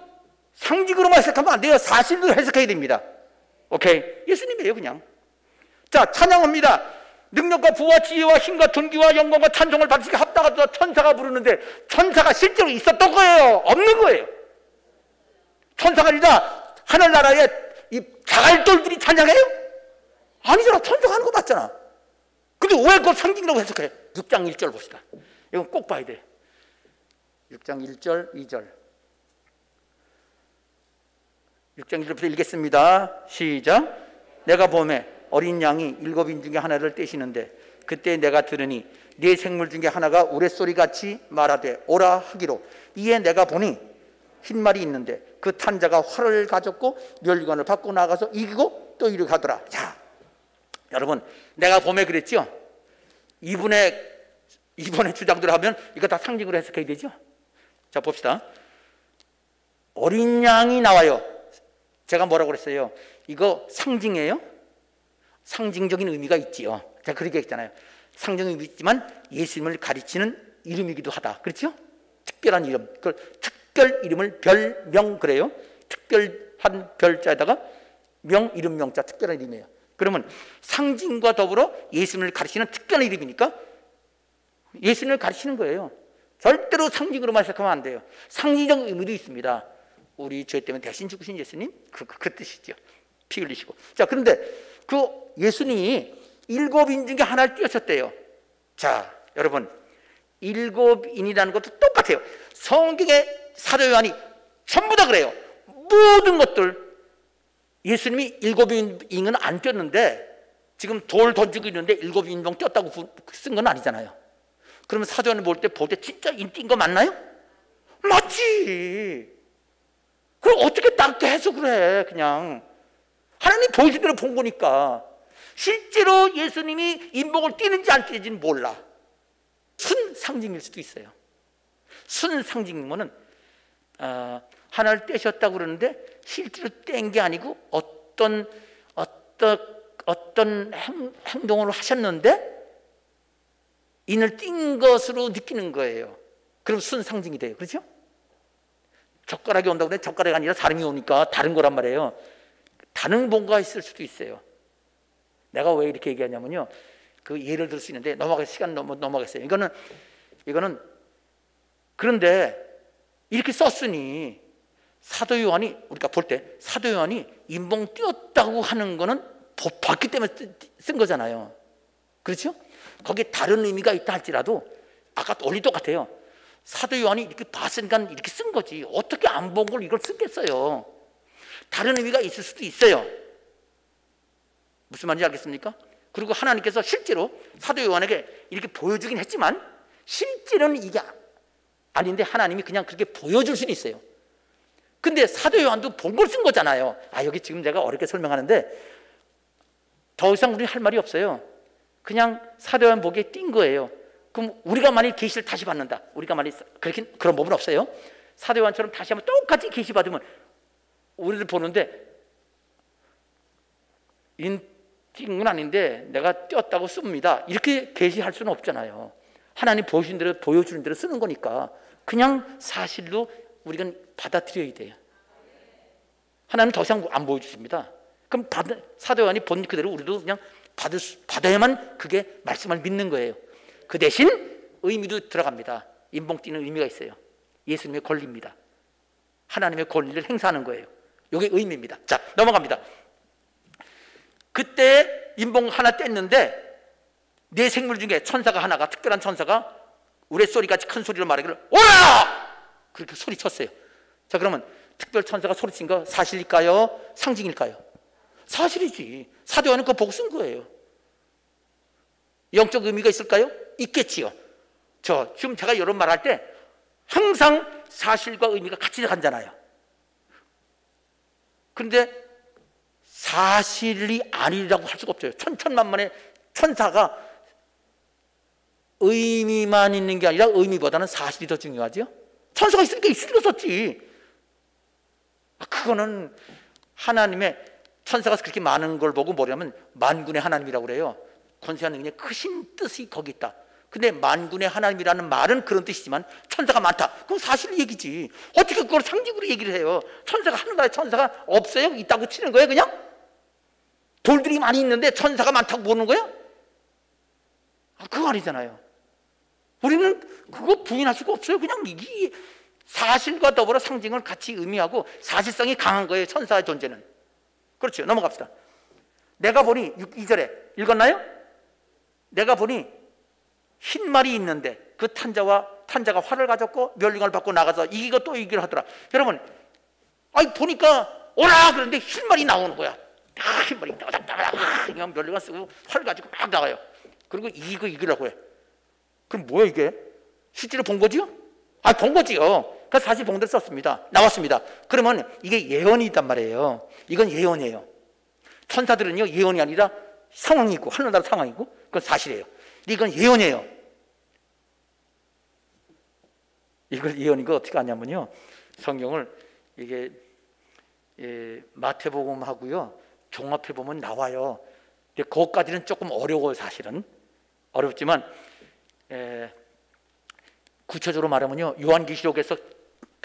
상징으로만 해석하면 안 돼요. 사실로 해석해야 됩니다. 오케이? 예수님이에요 그냥. 자, 찬양합니다. 능력과 부와 지혜와 힘과 존귀와 영광과 찬송을 받으시게 합당하다 천사가 부르는데 천사가 실제로 있었던 거예요? 없는 거예요? 천사가 아니라 하늘나라에 이 자갈돌들이 찬양해요? 아니잖아. 천사가 하는 거 맞잖아. 근데 왜 그걸 상징이라고 해석해? 6장 1절 봅시다. 이건 꼭 봐야 돼. 6장 1절 2절 6장 1절부터 읽겠습니다. 시작. 내가 보매 어린 양이 7인 중에 하나를 떼시는데 그때 내가 들으니 네 생물 중에 하나가 우레소리같이 말하되 오라 하기로 이에 내가 보니 흰말이 있는데 그 탄자가 활을 가졌고 멸관을 받고 나가서 이기고 또 이리 가더라. 자, 여러분 내가 봄에 그랬죠? 이번에 주장들 하면 이거 다 상징으로 해석해야 되죠? 자 봅시다. 어린 양이 나와요. 제가 뭐라고 그랬어요? 이거 상징이에요? 상징적인 의미가 있지요. 제가 그렇게 했잖아요. 상징 의미 있지만 예수님을 가리치는 이름이기도 하다. 그렇죠? 특별한 이름. 그걸 특별 이름을 별명 그래요. 특별한 별자에다가 명, 이름 명자 특별한 이름이에요. 그러면 상징과 더불어 예수님을 가리치는 특별한 이름이니까 예수님을 가리치는 거예요. 절대로 상징으로만 해석하면 안 돼요. 상징적 의미도 있습니다. 우리 죄 때문에 대신 죽으신 예수님 그 뜻이죠. 피 흘리시고. 자, 그런데 그 예수님이 7인 중에 하나를 띄우셨대요. 자, 여러분 7인이라는 것도 똑같아요. 성경의 사도 요한이 전부 다 그래요. 모든 것들 예수님이 7인은 안 띄었는데 지금 돌 던지고 있는데 7인병 띄었다고 쓴 건 아니잖아요. 그러면 사도 요한을 볼 때 진짜 인 거 맞나요? 맞지. 그럼 어떻게 딱 해석을 해? 그냥 하나님 보여준 대로 본 거니까. 실제로 예수님이 인복을 띄는지 안 띄는지는 몰라. 순 상징일 수도 있어요. 순 상징이면은 하나를 떼셨다고 그러는데 실제로 뗀 게 아니고 어떤 행동을 하셨는데 인을 띈 것으로 느끼는 거예요. 그럼 순 상징이 돼요. 그렇죠? 젓가락이 온다고 하는데 젓가락이 아니라 사람이 오니까 다른 거란 말이에요. 다른 뭔가 있을 수도 있어요. 내가 왜 이렇게 얘기하냐면요. 그 예를 들 수 있는데 시간 넘어가겠어요. 이거는 그런데 이렇게 썼으니 사도 요한이 우리가 볼 때 사도 요한이 인봉 띄었다고 하는 거는 봤기 때문에 쓴 거잖아요. 그렇죠? 거기에 다른 의미가 있다 할지라도 아까 원리 똑같아요. 사도 요한이 이렇게 봤으니까 이렇게 쓴 거지. 어떻게 안 본 걸 이걸 쓰겠어요? 다른 의미가 있을 수도 있어요. 무슨 말인지 알겠습니까? 그리고 하나님께서 실제로 사도 요한에게 이렇게 보여주긴 했지만 실제로는 이게 아닌데 하나님이 그냥 그렇게 보여줄 수는 있어요. 근데 사도 요한도 본 걸 쓴 거잖아요. 여기 지금 제가 어렵게 설명하는데 더 이상 우리 할 말이 없어요. 그냥 사도 요한 보기에 띈 거예요. 그럼 우리가 만일 계시를 다시 받는다. 우리가 만일 그런 법은 없어요. 사도 요한처럼 다시 한번 똑같이 계시 받으면 우리를 보는데 띈 건 아닌데 내가 띄었다고 씁니다. 이렇게 계시할 수는 없잖아요. 하나님 보여주신 대로 보여주는 대로 쓰는 거니까 그냥 사실로 우리가 받아들여야 돼요. 하나님 더 이상 안 보여주십니다. 그럼 사도 요한이 본 그대로 우리도 그냥 받아야만 그게 말씀을 믿는 거예요. 그 대신 의미도 들어갑니다. 인봉 띄는 의미가 있어요. 예수님의 권리입니다. 하나님의 권리를 행사하는 거예요. 이게 의미입니다. 자, 넘어갑니다. 그때 인봉 하나 뗐는데 네 생물 중에 천사가 하나가 특별한 천사가 우레소리같이 큰 소리로 말하기를 오라! 그렇게 소리쳤어요. 자, 그러면 특별 천사가 소리친 거 사실일까요? 상징일까요? 사실이지. 사도 요한은 그거 보고 쓴 거예요. 영적 의미가 있을까요? 있겠지요. 지금 제가 이런 말 할 때 항상 사실과 의미가 같이 가잖아요. 그런데 사실이 아니라고 할 수가 없어요. 천천만만의 천사가 의미만 있는 게 아니라 의미보다는 사실이 더 중요하죠. 천사가 있으니까 있으니까 썼지. 그거는 하나님의, 천사가 그렇게 많은 걸 보고 뭐냐면 만군의 하나님이라고 그래요. 권세하는 그냥 크신 뜻이 거기 있다. 근데 만군의 하나님이라는 말은 그런 뜻이지만 천사가 많다. 그건 사실 얘기지. 어떻게 그걸 상징으로 얘기를 해요? 천사가, 하늘나라에 천사가 없어요? 있다고 치는 거예요 그냥? 돌들이 많이 있는데 천사가 많다고 보는 거예요? 그거 아니잖아요. 우리는 그거 부인할 수가 없어요. 그냥 이게 사실과 더불어 상징을 같이 의미하고 사실성이 강한 거예요, 천사의 존재는. 그렇죠. 넘어갑시다. 내가 보니 2절에 읽었나요? 내가 보니 흰 말이 있는데 그 탄자가 활을 가졌고 멸류관을 받고 나가서 이기고 또 이기를 하더라. 여러분, 아니 보니까 오라 그러는데 흰 말이 나오는 거야. 흰 말이 그냥 멸류관 쓰고 활 가지고 막 나가요. 그리고 이기라고 해. 그럼 뭐야 이게? 실제로 본 거지요? 본 거지요. 그래서 사실 본대로 썼습니다. 나왔습니다. 그러면 이게 예언이 있단 말이에요. 이건 예언이에요. 천사들은요 예언이 아니라 상황이 있고 하늘나라 상황이고 그건 사실이에요. 근데 이건 예언이에요. 이걸 예언인 거 어떻게 아냐면요, 성경을 이게 마태복음하고요 종합해 보면 나와요. 근데 그것까지는 조금 어려워요. 사실은 어렵지만 구체적으로 말하면요, 요한계시록에서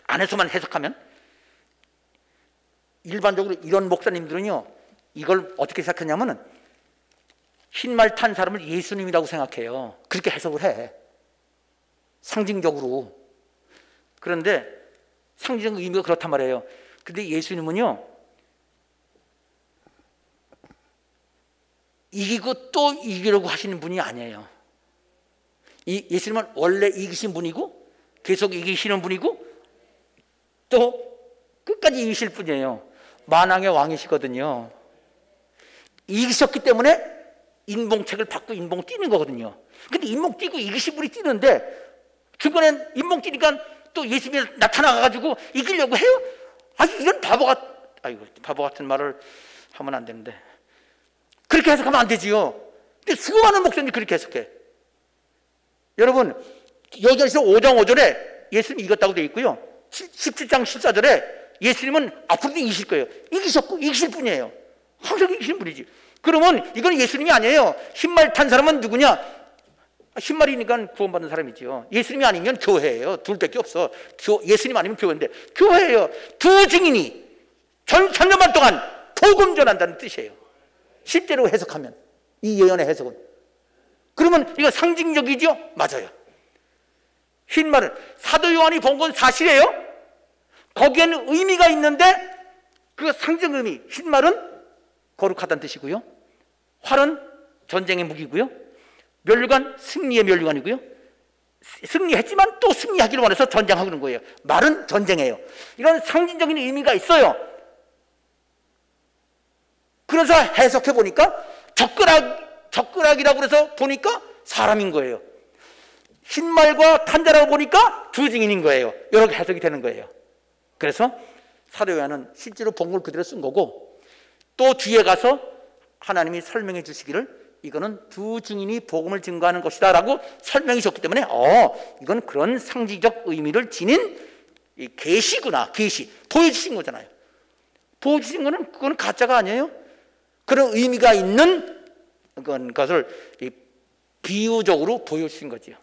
안에서만 해석하면 일반적으로 이런 목사님들은요 이걸 어떻게 생각하냐면은 흰말 탄 사람을 예수님이라고 생각해요. 그렇게 해석을 해, 상징적으로. 그런데 상징적 의미가 그렇단 말이에요. 근데 예수님은요 이기고 또 이기려고 하시는 분이 아니에요. 예수님은 원래 이기신 분이고 계속 이기시는 분이고 또 끝까지 이기실 분이에요. 만왕의 왕이시거든요. 이기셨기 때문에 인봉책을 받고 인봉 뛰는 거거든요. 근데 인봉 뛰고 이기신 분이 뛰는데 중간에 인봉 뛰니까 또 예수님이 나타나가지고 이기려고 해요? 이런 바보 같은 말을 하면 안 되는데 그렇게 해석하면 안 되지요. 근데 수많은 목사님이 그렇게 해석해. 여러분, 요전에서 5장 5절에 예수님이 이겼다고 되어 있고요, 17장 14절에 예수님은 앞으로도 이기실 거예요. 이기셨고 이기실 분이에요. 항상 이기신 분이지. 그러면 이건 예수님이 아니에요. 흰말 탄 사람은 누구냐? 흰말이니까 구원받는 사람이지요. 예수님이 아니면 교회예요. 둘밖에 없어. 예수님 아니면 교회인데 교회예요. 두 증인이 천년만 동안 복음 전한다는 뜻이에요. 실제로 해석하면 이 예언의 해석은. 그러면 이거 상징적이죠? 맞아요. 흰말은 사도 요한이 본 건 사실이에요. 거기에는 의미가 있는데 그 상징 의미, 흰말은 거룩하다는 뜻이고요, 활은 전쟁의 무기고요, 멸류관 승리의 멸류관이고요, 승리했지만 또 승리하기를 원해서 전쟁하고 있는 거예요. 말은 전쟁이에요. 이런 상징적인 의미가 있어요. 그래서 해석해 보니까 젓가락이라고 해서 보니까 사람인 거예요. 흰말과 탄자라고 보니까 두 증인인 거예요. 이렇게 해석이 되는 거예요. 그래서 사도 요한은 실제로 본 걸 그대로 쓴 거고, 또 뒤에 가서 하나님이 설명해 주시기를 이거는 두 증인이 복음을 증거하는 것이다 라고 설명해 줬기 때문에 이건 그런 상징적 의미를 지닌 계시구나. 계시 보여주신 거잖아요. 보여주신 거는 그건 가짜가 아니에요. 그런 의미가 있는 것을 비유적으로 보여주신 거죠.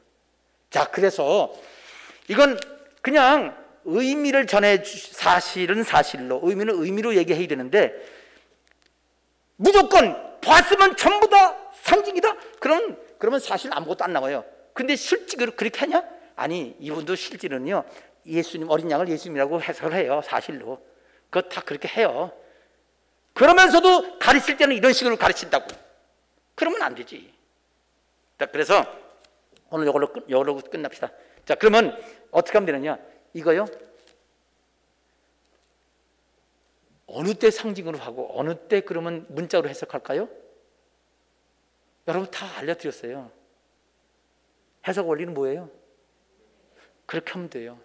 자, 그래서 이건 그냥 의미를 전해, 사실은 사실로, 의미는 의미로 얘기해야 되는데 무조건 봤으면 전부 다 상징이다? 그러면 사실 아무것도 안 나와요. 근데 실제로 그렇게 하냐? 아니, 이분도 실제로는요 예수님, 어린 양을 예수님이라고 해석을 해요. 사실로. 그거 다 그렇게 해요. 그러면서도 가르칠 때는 이런 식으로 가르친다고. 그러면 안 되지. 자, 그래서 오늘 이걸로 끝납시다. 자, 그러면 어떻게 하면 되느냐? 이거요, 어느 때 상징으로 하고 어느 때 그러면 문자로 해석할까요? 여러분 다 알려드렸어요. 해석 원리는 뭐예요? 그렇게 하면 돼요.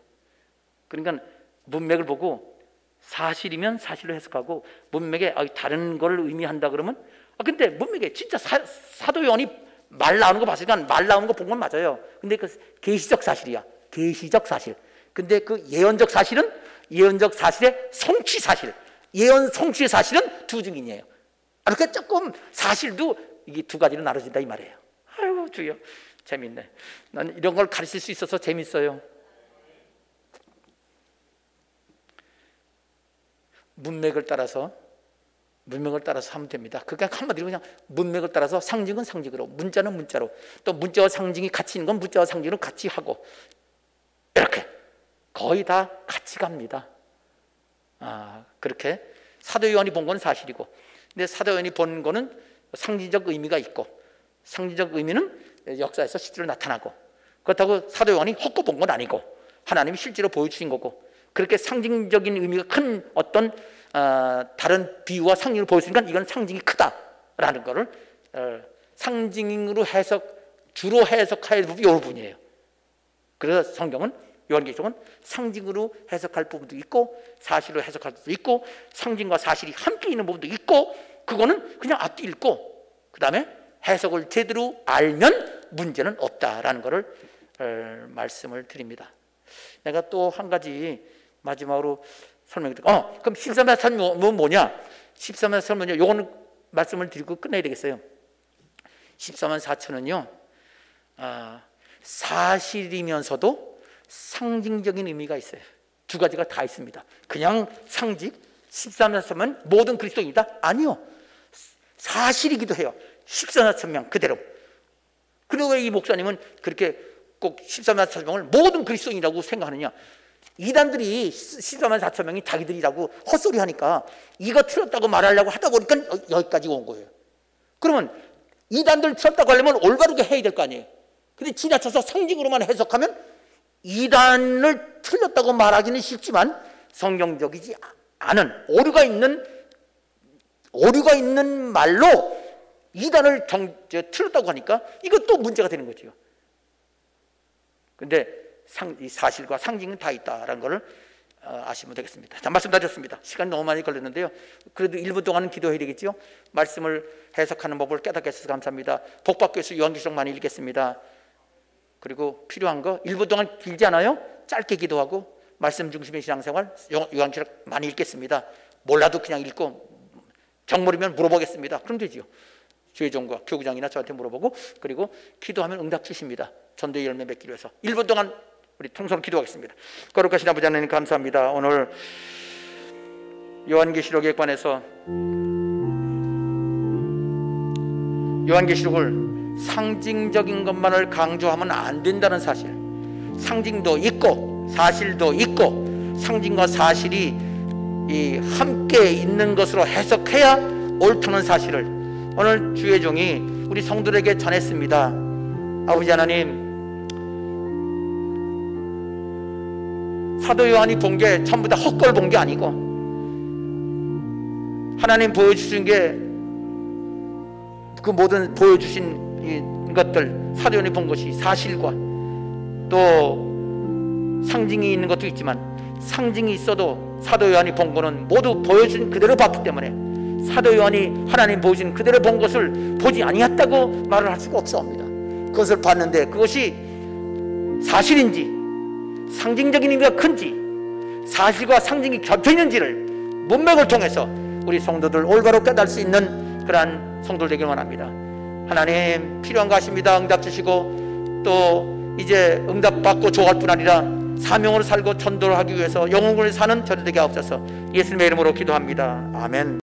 그러니까 문맥을 보고 사실이면 사실로 해석하고 문맥에 다른 걸 의미한다 그러면 근데 문맥에 진짜 사도 요한이 말 나오는 거 봤으니까 말 나오는 거 본 건 맞아요. 근데 그 계시적 사실이야. 계시적 사실. 근데 그 예언적 사실은 예언적 사실의 성취 사실. 예언 성취의 사실은 두 증인이에요. 그러니까 조금 사실도 이게 두 가지로 나눠진다 이 말이에요. 아이고 주여, 재밌네. 난 이런 걸 가르칠 수 있어서 재밌어요. 문맥을 따라서 하면 됩니다. 그냥 한마디로 그냥 문맥을 따라서 상징은 상징으로, 문자는 문자로, 또 문자와 상징이 같이 있는 건 문자와 상징으로 같이 하고, 이렇게 거의 다 같이 갑니다. 그렇게 사도 요한이 본 건 사실이고, 근데 사도 요한이 본 거는 상징적 의미가 있고, 상징적 의미는 역사에서 실제로 나타나고, 그렇다고 사도 요한이 헛거 본 건 아니고 하나님이 실제로 보여주신 거고, 그렇게 상징적인 의미가 큰 어떤 다른 비유와 상징을 보여주니까 이건 상징이 크다라는 거를 상징으로 주로 해석할 부분이 이 부분이에요. 그래서 성경은, 요한계시록은 상징으로 해석할 부분도 있고 사실로 해석할 부분도 있고 상징과 사실이 함께 있는 부분도 있고, 그거는 그냥 앞뒤 읽고 그 다음에 해석을 제대로 알면 문제는 없다라는 것을 말씀을 드립니다. 내가 또 한 가지 마지막으로 설명드릴게요. 그럼 13마사는 뭐냐? 13마사는 뭐냐? 요거는 말씀을 드리고 끝내야 되겠어요. 14만 4천은요 사실이면서도 상징적인 의미가 있어요. 두 가지가 다 있습니다. 그냥 상징, 14만 4천은 모든 그리스도인이다? 아니요, 사실이기도 해요. 14만 4천 명 그대로. 그리고 왜 이 목사님은 그렇게 꼭 14만 4천 명을 모든 그리스도인이라고 생각하느냐? 이단들이 14만 4천 명이 자기들이라고 헛소리 하니까 이거 틀렸다고 말하려고 하다 보니까 여기까지 온 거예요. 그러면 이단들 틀렸다고 하려면 올바르게 해야 될 거 아니에요. 근데 지나쳐서 상징으로만 해석하면 이단을 틀렸다고 말하기는 쉽지만 성경적이지 않은 오류가 있는 말로 이단을 틀렸다고 하니까 이것도 문제가 되는 거죠. 근데 이 사실과 상징은 다 있다라는 것을 아시면 되겠습니다. 자, 말씀 다 줬습니다. 시간이 너무 많이 걸렸는데요. 그래도 1분 동안은 기도해야 되겠죠. 말씀을 해석하는 법을 깨닫게 해주셔서 감사합니다. 복받기 위해서 요한계시록 많이 읽겠습니다. 그리고 필요한 거 1분 동안 길지 않아요? 짧게 기도하고 말씀 중심의 신앙생활, 요한계시록 많이 읽겠습니다. 몰라도 그냥 읽고 정물이면 물어보겠습니다. 그럼 되지요. 주의 종과 교구장이나 저한테 물어보고, 그리고 기도하면 응답 주십니다. 전도의 열매 맺기로 해서 1분 동안 우리 통성으로 기도하겠습니다. 거룩하신 아버지 하나님 감사합니다. 오늘 요한계시록에 관해서 요한계시록을 상징적인 것만을 강조하면 안 된다는 사실, 상징도 있고 사실도 있고 상징과 사실이 함께 있는 것으로 해석해야 옳다는 사실을 오늘 주의 종이 우리 성도들에게 전했습니다. 아버지 하나님, 사도 요한이 본 게 전부 다 헛걸 본 게 아니고 하나님 보여주신 게 그 모든 보여주신 것들, 사도 요한이 본 것이 사실과 또 상징이 있는 것도 있지만 상징이 있어도 사도 요한이 본 거는 모두 보여준 그대로 봤기 때문에 사도 요한이 하나님 보여준 그대로 본 것을 보지 아니했다고 말을 할 수가 없사옵니다. 그것을 봤는데 그것이 사실인지 상징적인 의미가 큰지 사실과 상징이 겹쳐있는지를 문맥을 통해서 우리 성도들 올바로 깨달을 수 있는 그러한 성도들 되길 원합니다. 하나님 필요한 거 아십니다. 응답 주시고 또 이제 응답받고 좋아할 뿐 아니라 사명으로 살고 전도를 하기 위해서 영혼을 사는 저들 되게 하옵소서. 예수님의 이름으로 기도합니다. 아멘.